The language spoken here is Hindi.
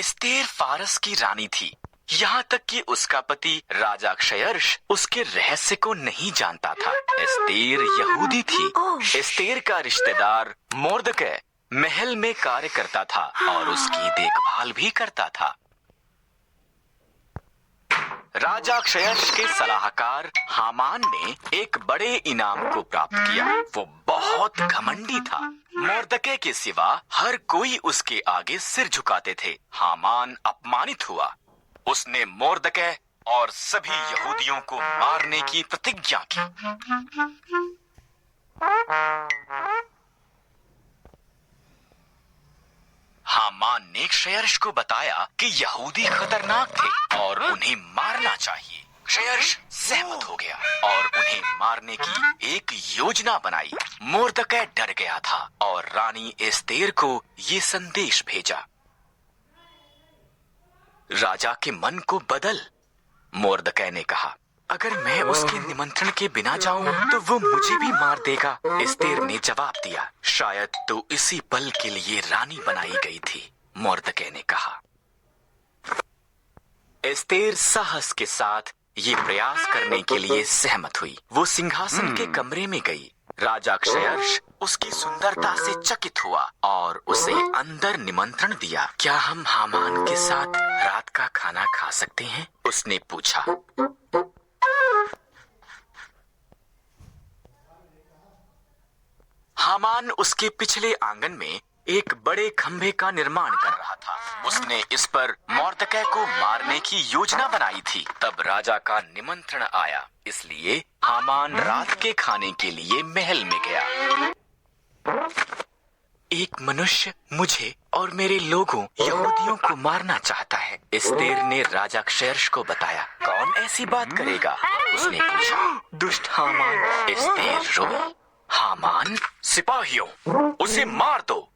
एस्तेर फारस की रानी थी, यहाँ तक कि उसका पति राजा क्षयर्ष उसके रहस्य को नहीं जानता था। एस्तेर यहूदी थी। एस्तेर का रिश्तेदार मोर्दकै महल में कार्य करता था और उसकी देखभाल भी करता था। राजा क्षयर्ष के सलाहकार हामान ने एक बड़े इनाम को प्राप्त किया। वो बहुत घमंडी था। मोर्दकै के सिवा हर कोई उसके आगे सिर झुकाते थे। हामान अपमानित हुआ। उसने मोर्दकै और सभी यहूदियों को मारने की प्रतिज्ञा की। हामान ने क्षयर्ष को बताया कि यहूदी खतरनाक थे और उन्हें मारना चाहिए। क्षयर्ष सहमत हो गया और उन्हें मारने की एक योजना बनाई। मोर्दकै डर गया था और रानी एस्तेर को ये संदेश भेजा, राजा के मन को बदल। मोर्दकै ने कहा, अगर मैं उसके निमंत्रण के बिना जाऊं तो वो मुझे भी मार देगा। एस्तेर ने जवाब दिया, शायद तो इसी पल के लिए रानी बनाई गई थी। मोर्दकै ने कहा। एस्तेर साहस के साथ ये प्रयास करने के लिए सहमत हुई। वो सिंहासन के कमरे में गई। राजा क्षयर्ष उसकी सुंदरता से चकित हुआ और उसे अंदर निमंत्रण दिया। क्या हम हामान के साथ रात का खाना खा सकते हैं? उसने पूछा। हामान उसके पिछले आंगन में एक बड़े खंभे का निर्माण कर रहा था। उसने इस पर मोर्दकै को मारने की योजना बनाई थी। तब राजा का निमंत्रण आया, इसलिए हामान रात के खाने के लिए महल में गया। एक मनुष्य मुझे और मेरे लोगों यहूदियों को मारना चाहता है। एस्तेर ने राजा क्षयर्ष को बताया। कौन ऐसी बात करेगा? उसने पूछा। दुष्ट हामान। एस्तेर रोई। हामान, सिपाहियों, उसे मार दो।